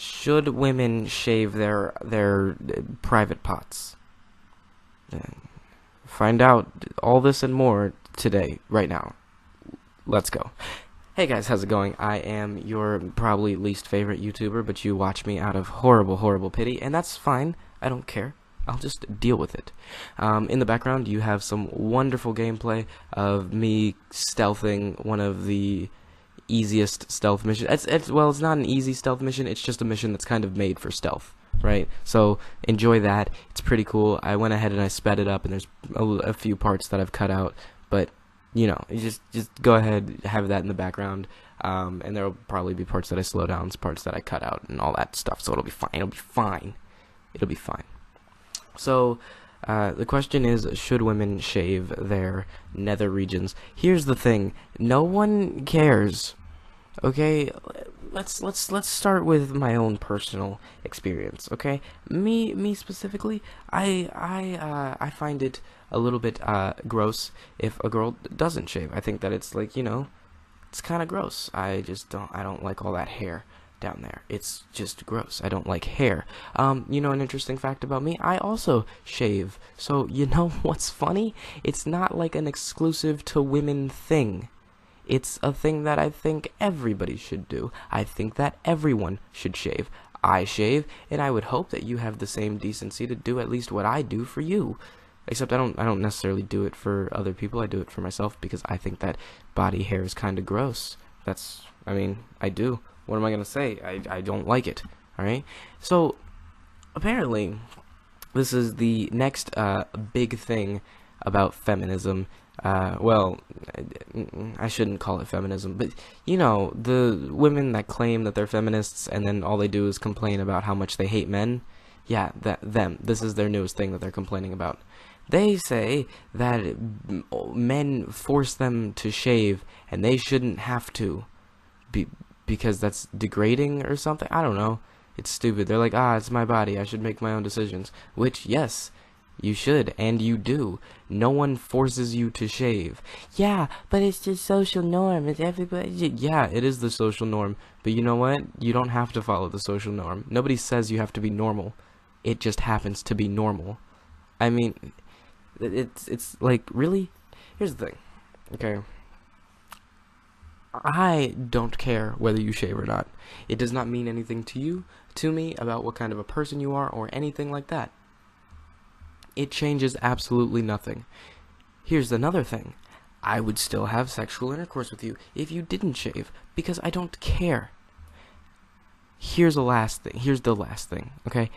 Should women shave their private parts? Find out all this and more today, right now. Let's go. Hey guys, how's it going? I am your probably least favorite YouTuber, but you watch me out of horrible, horrible pity, and that's fine. I don't care. I'll just deal with it. In the background, you have some wonderful gameplay of me stealthing one of the easiest stealth missions. Well, it's not an easy stealth mission. It's just a mission that's kind of made for stealth, right? So enjoy that. It's pretty cool. I went ahead and I sped it up, and there's a few parts that I've cut out, but you know, you just go ahead, have that in the background, and there'll probably be parts that I slow down, parts that I cut out, and all that stuff. So it'll be fine. It'll be fine. It'll be fine. So the question is, should women shave their nether regions? Here's the thing: no one cares. Okay, let's start with my own personal experience. Okay, me specifically, I find it a little bit gross if a girl doesn't shave. I think that it's like, you know, it's kind of gross. I don't like all that hair down there. It's just gross. I don't like hair. You know, an interesting fact about me, I also shave. So you know what's funny? It's not like an exclusive to women thing. It's a thing that I think everybody should do. I think that everyone should shave. I shave, and I would hope that you have the same decency to do at least what I do for you. Except I don't necessarily do it for other people. I do it for myself because I think that body hair is kind of gross. I mean, I do. What am I gonna say? I don't like it. Alright? So, apparently, this is the next big thing about feminism. Well, I shouldn't call it feminism, but you know, the women that claim that they're feminists and then all they do is complain about how much they hate men. Yeah, this is their newest thing that they're complaining about. They say that men force them to shave and they shouldn't have to because that's degrading or something. I don't know. It's stupid. They're like, it's my body. I should make my own decisions. Which, yes, you should, and you do. No one forces you to shave. Yeah, but it's the social norm. It's everybody. Yeah, it is the social norm. But you know what? You don't have to follow the social norm. Nobody says you have to be normal. It just happens to be normal. I mean, it's like, really? Here's the thing. Okay. I don't care whether you shave or not. It does not mean anything to you, to me, about what kind of a person you are, or anything like that. It changes absolutely nothing. Here's another thing. I would still have sexual intercourse with you if you didn't shave, because I don't care. Here's the last thing, okay?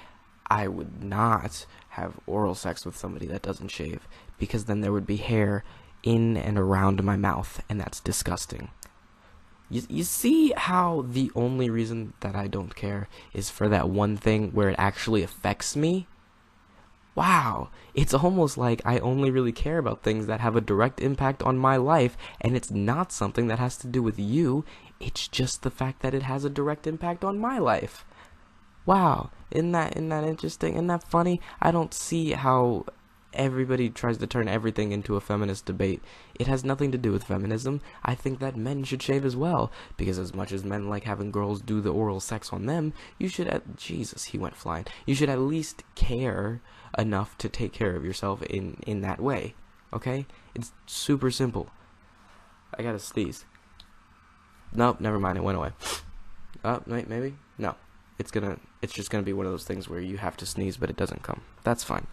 I would not have oral sex with somebody that doesn't shave, because then there would be hair in and around my mouth, and that's disgusting. You see how the only reason that I don't care is for that one thing where it actually affects me? Wow, it's almost like I only really care about things that have a direct impact on my life, and it's not something that has to do with you, it's just the fact that it has a direct impact on my life. Wow, isn't that interesting? Isn't that funny? I don't see how everybody tries to turn everything into a feminist debate. It has nothing to do with feminism. I think that men should shave as well, because as much as men like having girls do the oral sex on them, you should Jesus, he went flying. You should at least care enough to take care of yourself in that way. Okay? It's super simple. I gotta sneeze. Nope, never mind, it went away. Wait, maybe? No. It's just gonna be one of those things where you have to sneeze but it doesn't come. That's fine.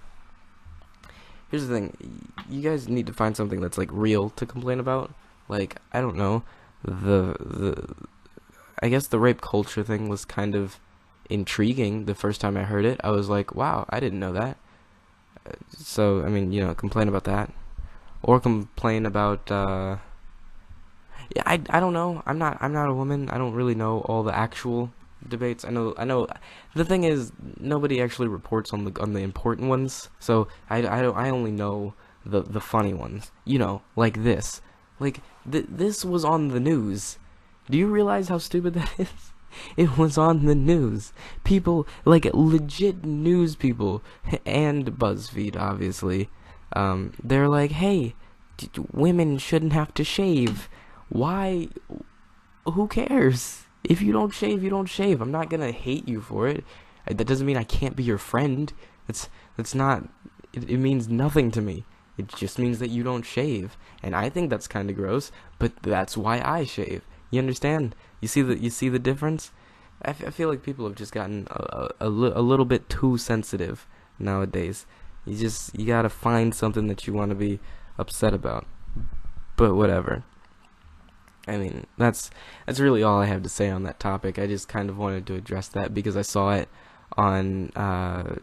Here's the thing, you guys need to find something that's like real to complain about. Like, I don't know, I guess the rape culture thing was kind of intriguing the first time I heard it. I was like, wow, I didn't know that. So, I mean, you know, complain about that. Or complain about, yeah, I don't know, I'm not a woman, I don't really know all the actual debates. I know. The thing is, nobody actually reports on the important ones. So I only know the funny ones. You know, like this. Like this was on the news. Do you realize how stupid that is? It was on the news. People, like legit news people, and BuzzFeed obviously. They're like, hey, women shouldn't have to shave. Why? Who cares? If you don't shave, you don't shave. I'm not gonna hate you for it. That doesn't mean I can't be your friend. That's not. It means nothing to me. It just means that you don't shave, and I think that's kind of gross. But that's why I shave. You understand? You see the difference? I feel like people have just gotten a little bit too sensitive nowadays. You gotta find something that you want to be upset about. But whatever. I mean, that's really all I have to say on that topic. I just kind of wanted to address that because I saw it on I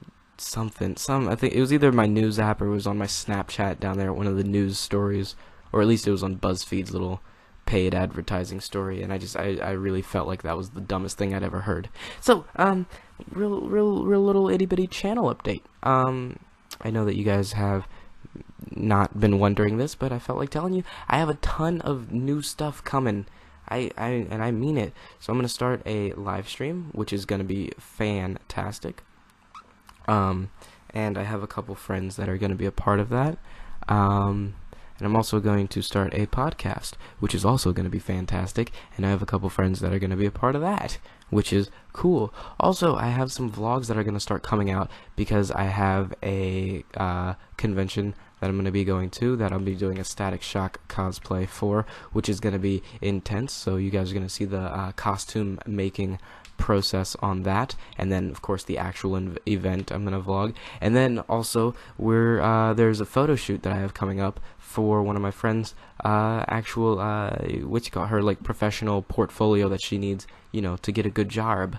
think it was either my news app or it was on my Snapchat down there, one of the news stories, or at least it was on BuzzFeed's little paid advertising story, and I really felt like that was the dumbest thing I'd ever heard. So, real little itty bitty channel update. I know that you guys have not been wondering this, but I felt like telling you I have a ton of new stuff coming. And I mean it. So I'm gonna start a live stream, which is gonna be fantastic. And I have a couple friends that are gonna be a part of that. And I'm also going to start a podcast, which is also going to be fantastic, and I have a couple friends that are going to be a part of that, which is cool. Also, I have some vlogs that are going to start coming out because I have a convention that I'm going to be going to that I'll be doing a Static Shock cosplay for, which is going to be intense, so you guys are going to see the costume making process on that, and then of course the actual event I'm gonna vlog. And then also there's a photo shoot that I have coming up for one of my friends, actual what you call her, like, professional portfolio that she needs, you know, to get a good job.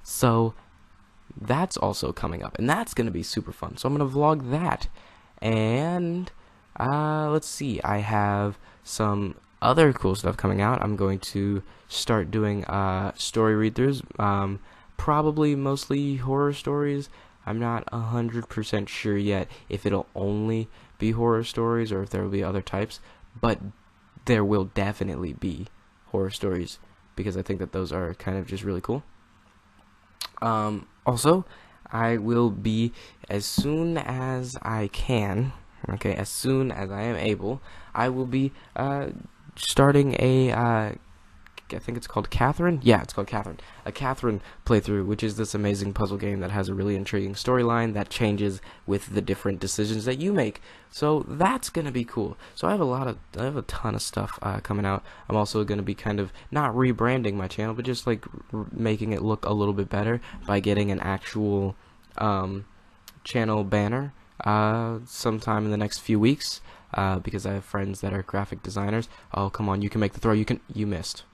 So that's also coming up, and that's gonna be super fun, so I'm gonna vlog that. And let's see, I have some other cool stuff coming out. I'm going to start doing story read-throughs, probably mostly horror stories. I'm not 100% sure yet if it'll only be horror stories or if there will be other types, but there will definitely be horror stories because I think that those are kind of just really cool. Also, I will be, as soon as I can, okay, as soon as I am able, I will be starting a I think it's called Catherine. Yeah, it's called Catherine. A Catherine playthrough, which is this amazing puzzle game that has a really intriguing storyline that changes with the different decisions that you make. So that's gonna be cool. So I have a ton of stuff coming out. I'm also gonna be kind of not rebranding my channel, but just like making it look a little bit better by getting an actual channel banner sometime in the next few weeks. Because I have friends that are graphic designers. Oh, come on, you can make the throw. You missed.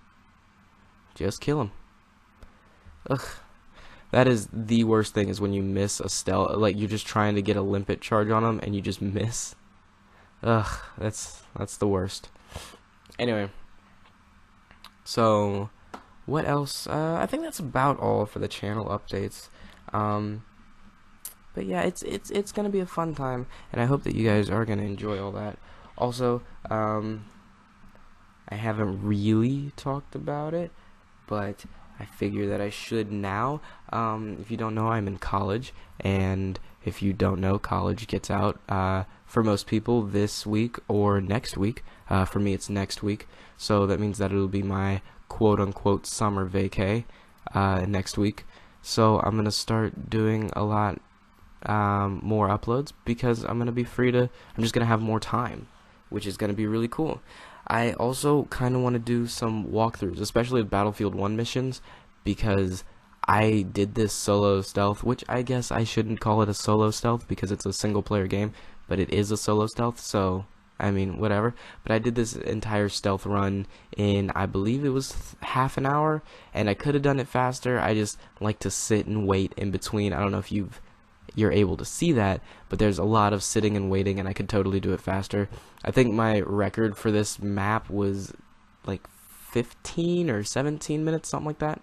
Just kill him. Ugh. That is the worst thing, is when you miss a stealth, like you're just trying to get a limpet charge on him and you just miss. Ugh, that's the worst. Anyway. So, what else? I think that's about all for the channel updates. But yeah, it's gonna be a fun time, and I hope that you guys are gonna enjoy all that. Also, I haven't really talked about it, but I figure that I should now. If you don't know, I'm in college, and if you don't know, college gets out for most people this week or next week. For me, it's next week, so that means that it'll be my quote-unquote summer vacay next week. So I'm gonna start doing a lot more uploads because I'm just gonna have more time, which is gonna be really cool. I also kind of want to do some walkthroughs, especially with Battlefield 1 missions, because I did this solo stealth, which I guess I shouldn't call it a solo stealth because it's a single player game, but it is a solo stealth, so I mean, whatever. But I did this entire stealth run in, I believe it was half an hour, and I could have done it faster. I just like to sit and wait in between. I don't know if you're able to see that, but there's a lot of sitting and waiting, and I could totally do it faster. I think my record for this map was like 15 or 17 minutes, something like that.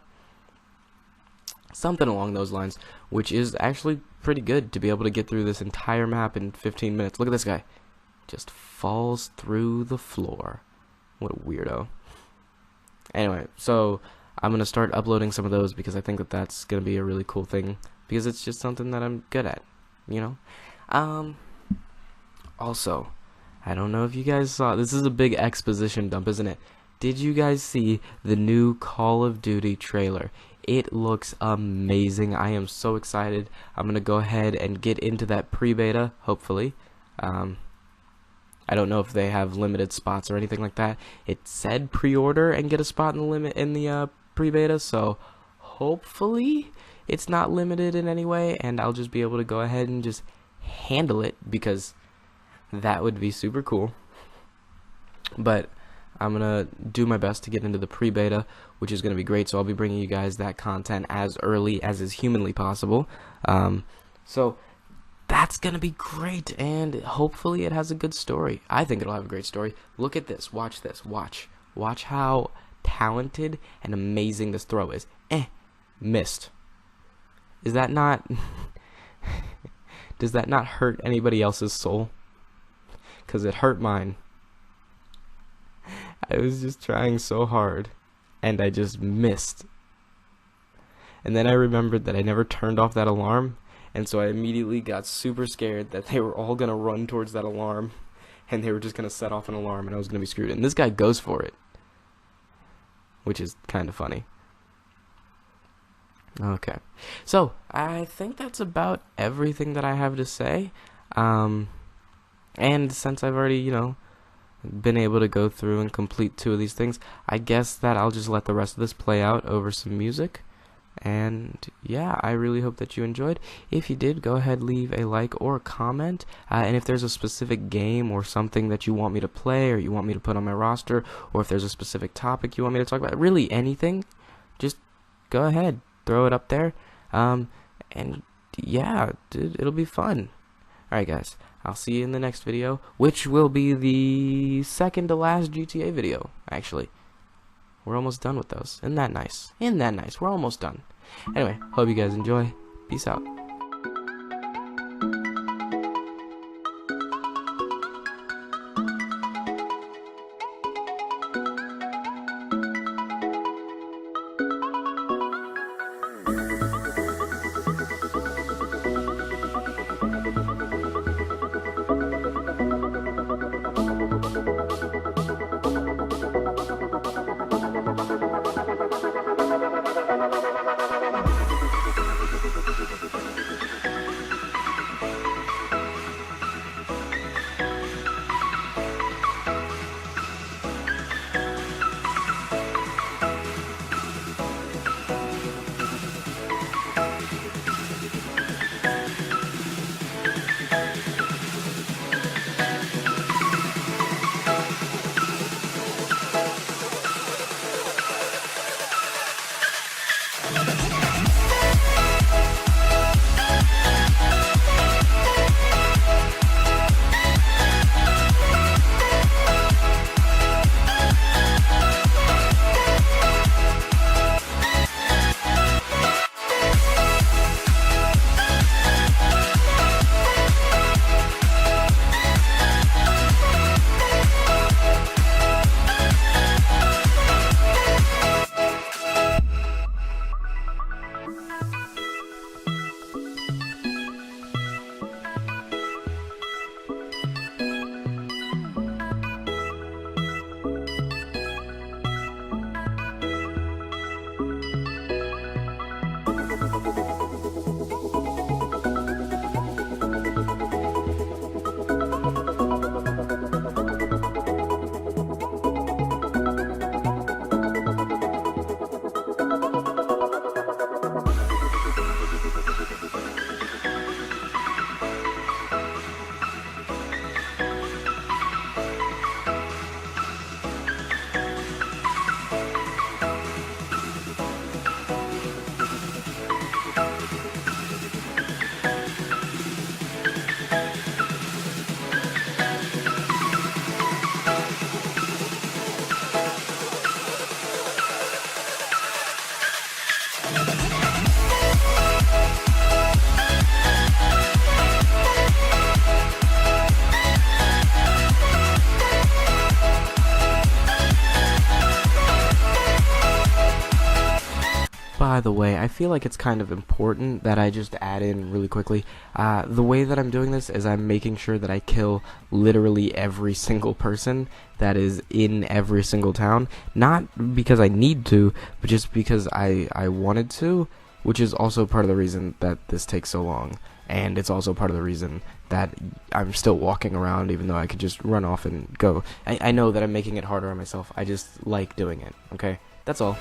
Something along those lines, which is actually pretty good to be able to get through this entire map in 15 minutes. Look at this guy. Just falls through the floor. What a weirdo. Anyway, so I'm going to start uploading some of those because I think that that's going to be a really cool thing, because it's just something that I'm good at, you know? Also, I don't know if you guys saw, this is a big exposition dump, isn't it? did you guys see the new Call of Duty trailer? It looks amazing. I am so excited. I'm going to go ahead and get into that pre-beta, hopefully. I don't know if they have limited spots or anything like that. It said pre-order and get a spot in the pre-beta, so hopefully it's not limited in any way, and I'll just be able to go ahead and just handle it, because that would be super cool. But I'm gonna do my best to get into the pre-beta, which is gonna be great. So I'll be bringing you guys that content as early as is humanly possible. So that's gonna be great, and hopefully it has a good story. I think it'll have a great story. Look at this. Watch this. Watch how talented and amazing this throw is. Missed. Is that not? Does that not hurt anybody else's soul? Because it hurt mine. I was just trying so hard, and I just missed. And then I remembered that I never turned off that alarm, and so I immediately got super scared that they were all going to run towards that alarm, and they were just going to set off an alarm, and I was going to be screwed. And this guy goes for it, which is kind of funny. Okay, so I think that's about everything that I have to say. And since I've already, been able to go through and complete 2 of these things, I guess that I'll just let the rest of this play out over some music. And yeah, I really hope that you enjoyed. If you did, go ahead, leave a like or a comment. And if there's a specific game or something that you want me to play, or you want me to put on my roster, or if there's a specific topic you want me to talk about, really anything, just go ahead, throw it up there. And yeah, dude, it'll be fun. Alright guys, I'll see you in the next video, which will be the second to last GTA video, actually. We're almost done with those. Isn't that nice? Isn't that nice? We're almost done. Anyway, hope you guys enjoy. Peace out. by the way, I feel like it's kind of important that I just add in really quickly. The way that I'm doing this is I'm making sure that I kill literally every single person that is in every single town. Not because I need to, but just because I wanted to, which is also part of the reason that this takes so long. And it's also part of the reason that I'm still walking around even though I could just run off and go. I know that I'm making it harder on myself. I just like doing it, okay? That's all.